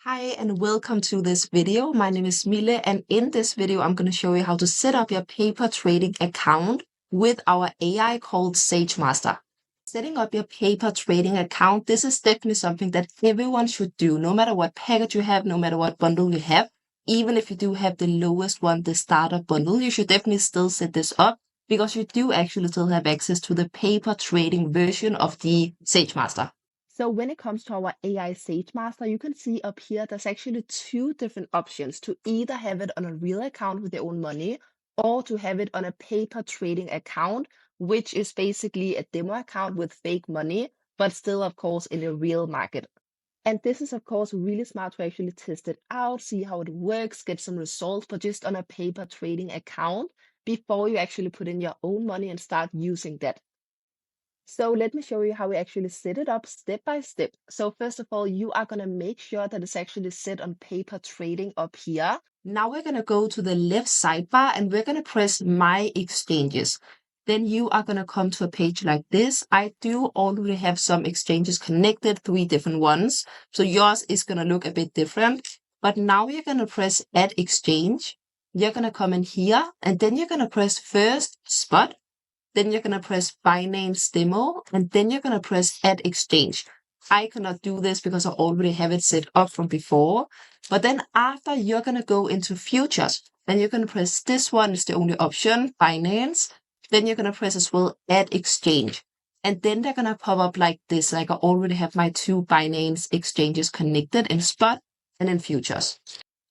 Hi and welcome to this video. My name is Mille, and in this video I'm going to show you how to set up your paper trading account with our AI called Sagemaster. Setting up your paper trading account, this is definitely something that everyone should do, no matter what package you have, no matter what bundle you have. Even if you do have the lowest one, the starter bundle, you should definitely still set this up because you do actually still have access to the paper trading version of the Sagemaster. So when it comes to our AI Sagemaster, you can see up here, there's actually two different options to either have it on a real account with your own money or to have it on a paper trading account, which is basically a demo account with fake money, but still, of course, in a real market. And this is, of course, really smart to actually test it out, see how it works, get some results, but just on a paper trading account before you actually put in your own money and start using that. So let me show you how we actually set it up step by step. So first of all, you are going to make sure that it's actually set on paper trading up here. Now we're going to go to the left sidebar and we're going to press My Exchanges. Then you are going to come to a page like this. I do already have some exchanges connected, 3 different ones. So yours is going to look a bit different. But now you're going to press Add Exchange. You're going to come in here and then you're going to press First Spot. Then you're going to press Binance Demo, and then you're going to press Add Exchange. I cannot do this because I already have it set up from before. But then after, you're going to go into Futures. Then you're going to press this one is the only option, Binance. Then you're going to press as well Add Exchange. And then they're going to pop up like this. Like I already have my 2 Binance exchanges connected in Spot and in Futures.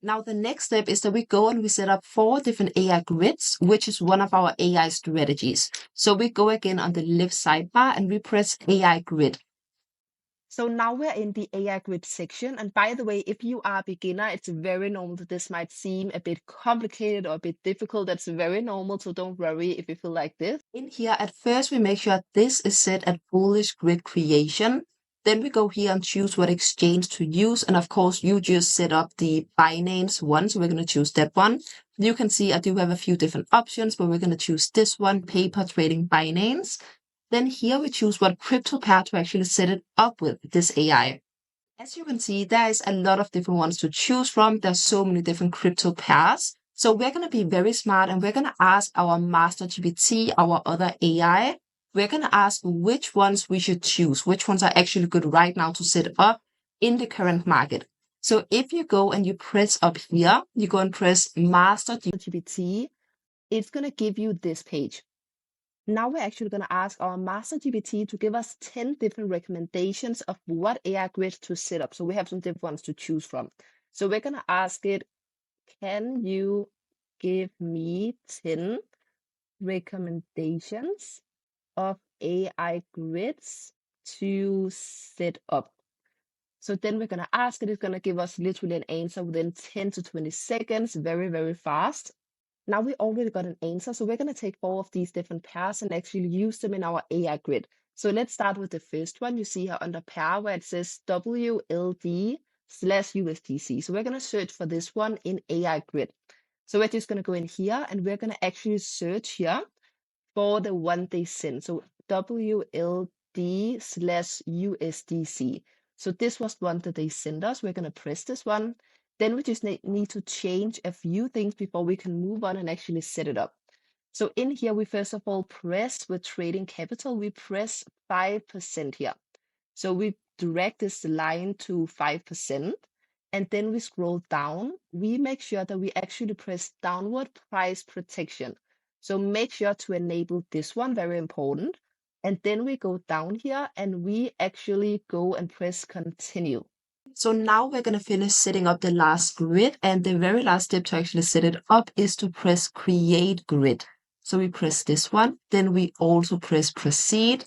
Now, the next step is that we go and we set up 4 different AI grids, which is one of our AI strategies. So we go again on the left sidebar and we press AI grid. So now we're in the AI grid section. And by the way, if you are a beginner, it's very normal that this might seem a bit complicated or a bit difficult. That's very normal. So don't worry if you feel like this. In here, at first, we make sure this is set at bullish grid creation. Then we go here and choose what exchange to use. And of course, you just set up the Binance one. So we're going to choose that one. You can see I do have a few different options, but we're going to choose this one, Paper Trading Binance. Then here we choose what crypto pair to actually set it up with this AI. As you can see, there is a lot of different ones to choose from. There's so many different crypto pairs. So we're going to be very smart and we're going to ask our Master GPT, our other AI, we're going to ask which ones we should choose, which ones are actually good right now to set up in the current market. So if you go and you press up here, you go and press Master GPT, it's going to give you this page. Now we're actually going to ask our Master GPT to give us 10 different recommendations of what AI grid to set up. So we have some different ones to choose from. So we're going to ask it, can you give me 10 recommendations of AI grids to set up? So then we're going to ask it, it's going to give us literally an answer within 10 to 20 seconds, very, very fast. Now we already got an answer, so we're going to take 4 of these different pairs and actually use them in our AI grid. So let's start with the first one. You see here under pair where it says WLD/USDC. So we're going to search for this one in AI grid. So we're just going to go in here and we're going to actually search here for the one they sent. So WLD/USDC. So this was one that they sent us. We're going to press this one. Then we just need to change a few things before we can move on and actually set it up. So in here, we first of all press with trading capital, we press 5% here. So we drag this line to 5%. And then we scroll down. We make sure that we actually press downward price protection. So make sure to enable this one, very important. And then we go down here and we actually go and press continue. So now we're going to finish setting up the last grid, and the very last step to actually set it up is to press create grid. So we press this one, then we also press proceed.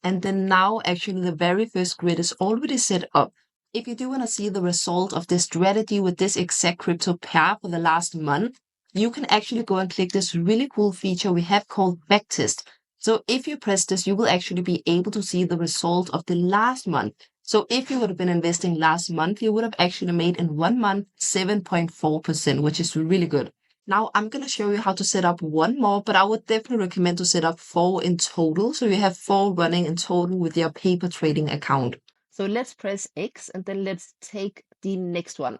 And then now actually the very first grid is already set up. If you do want to see the result of this strategy with this exact crypto pair for the last month, you can actually go and click this really cool feature we have called backtest. So if you press this, you will actually be able to see the result of the last month. So if you would have been investing last month, you would have actually made in 1 month 7.4%, which is really good. Now I'm going to show you how to set up one more, but I would definitely recommend to set up 4 in total. So you have 4 running in total with your paper trading account. So let's press X and then let's take the next one.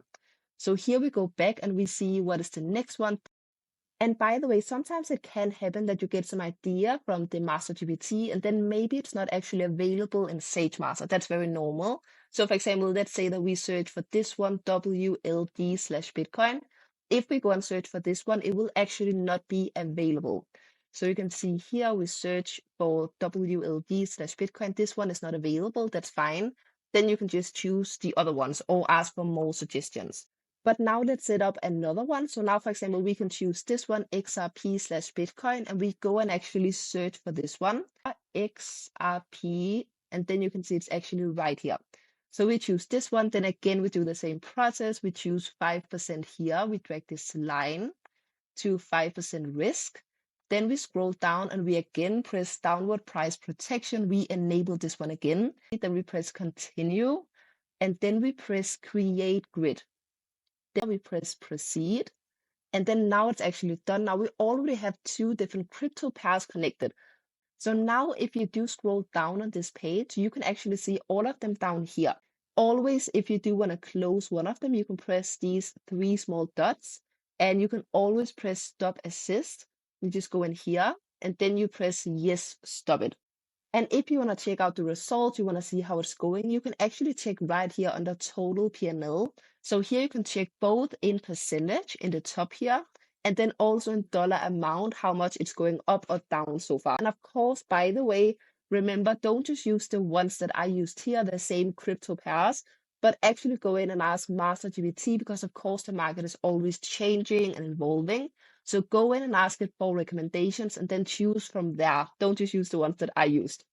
So here we go back and we see what is the next one. And by the way, sometimes it can happen that you get some idea from the Master GPT and then maybe it's not actually available in Sagemaster. That's very normal. So for example, let's say that we search for this one, WLD/Bitcoin. If we go and search for this one, it will actually not be available. So you can see here, we search for WLD/Bitcoin. This one is not available. That's fine. Then you can just choose the other ones or ask for more suggestions. But now let's set up another one. So now, for example, we can choose this one, XRP/Bitcoin, and we go and actually search for this one, XRP, and then you can see it's actually right here. So we choose this one. Then again, we do the same process. We choose 5% here. We drag this line to 5% risk. Then we scroll down and we again press downward price protection. We enable this one again. Then we press continue, and then we press create grid. Then we press proceed, and then now it's actually done. Now we already have two different crypto pairs connected. So now if you do scroll down on this page, you can actually see all of them down here. Always, if you do want to close one of them, you can press these three small dots, and you can always press stop assist. You just go in here, and then you press yes, stop it. And if you want to check out the results, you want to see how it's going, you can actually check right here under total P&L. So here you can check both in percentage in the top here, and then also in dollar amount, how much it's going up or down so far. And of course, by the way, remember, don't just use the ones that I used here, the same crypto pairs, but actually go in and ask Master GPT, because of course the market is always changing and evolving. So go in and ask it for recommendations and then choose from there. Don't just use the ones that I used.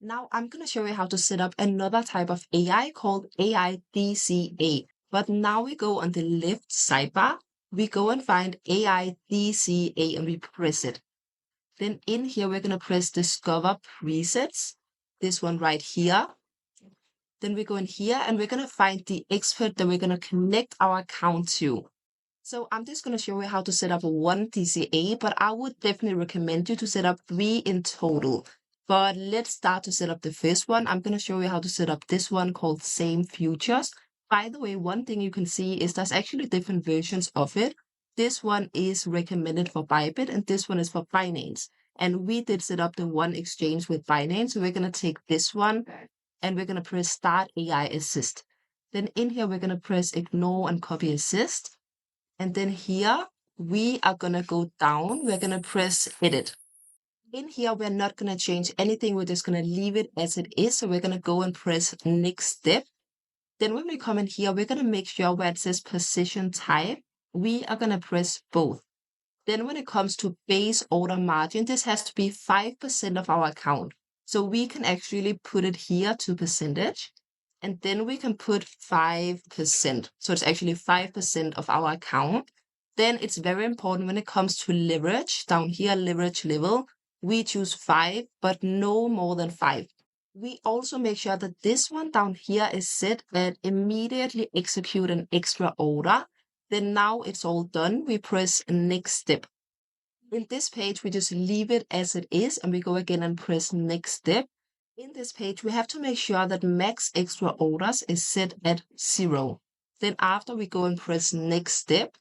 Now I'm going to show you how to set up another type of AI called AI DCA. But now we go on the left sidebar, we go and find AI DCA and we press it. Then in here, we're going to press Discover Presets, this one right here. Then we go in here and we're going to find the expert that we're going to connect our account to. So I'm just going to show you how to set up one DCA, but I would definitely recommend you to set up 3 in total. But let's start to set up the first one. I'm going to show you how to set up this one called Same Futures. By the way, one thing you can see is there's actually different versions of it. This one is recommended for Bybit and this one is for Binance. And we did set up the one exchange with Binance. So we're going to take this one and we're going to press Start AI Assist. Then in here, we're going to press Ignore and Copy Assist. And then here, we are going to go down. We're going to press Edit. In here, we're not going to change anything. We're just going to leave it as it is. So we're going to go and press Next Step. Then when we come in here, we're going to make sure where it says Position Type, we are going to press both. Then when it comes to base order margin, this has to be 5% of our account. So we can actually put it here to percentage. And then we can put 5%. So it's actually 5% of our account. Then it's very important when it comes to leverage, down here, leverage level, we choose 5, but no more than 5. We also make sure that this one down here is set at immediately execute an extra order. Then now it's all done. We press Next Step. In this page, we just leave it as it is and we go again and press Next Step. In this page, we have to make sure that max extra orders is set at 0. Then after we go and press Next Step,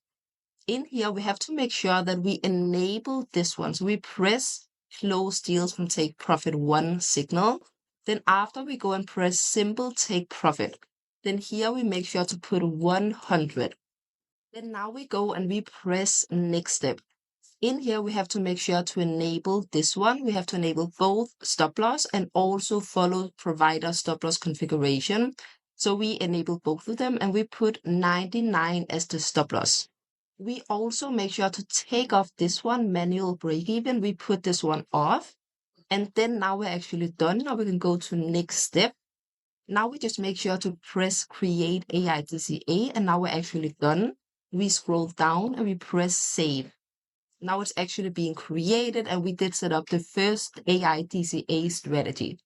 in here, we have to make sure that we enable this one. So we press Close Deals from Take Profit 1 signal. Then after we go and press Simple Take Profit. Then here we make sure to put 100. Then now we go and we press Next Step. In here, we have to make sure to enable this one. We have to enable both stop loss and also follow provider stop loss configuration. So we enable both of them and we put 99 as the stop loss. We also make sure to take off this one, manual break even. We put this one off. And then now we're actually done. Now we can go to Next Step. Now we just make sure to press Create AI DCA. And now we're actually done. We scroll down and we press Save. Now it's actually being created and we did set up the first AI DCA strategy.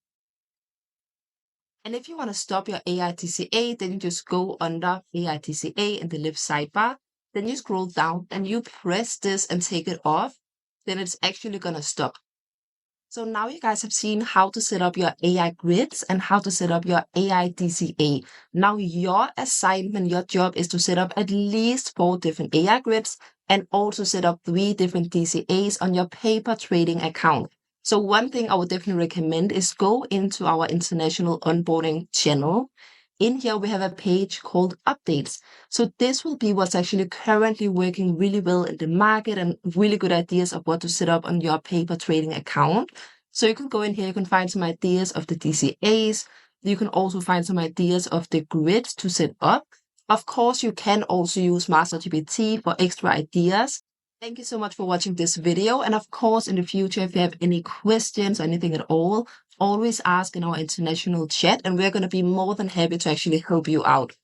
And if you want to stop your AI DCA, then you just go under AI DCA in the left sidebar. Then you scroll down and you press this and take it off. Then it's actually going to stop. So now you guys have seen how to set up your AI grids and how to set up your AI DCA. Now your assignment, your job is to set up at least 4 different AI grids and also set up 3 different DCAs on your paper trading account. So one thing I would definitely recommend is go into our international onboarding channel. In here, we have a page called updates. So this will be what's actually currently working really well in the market and really good ideas of what to set up on your paper trading account. So you can go in here, you can find some ideas of the DCAs. You can also find some ideas of the grids to set up. Of course, you can also use MasterGPT for extra ideas. Thank you so much for watching this video. And of course, in the future, if you have any questions or anything at all, always ask in our international chat, and we're going to be more than happy to actually help you out.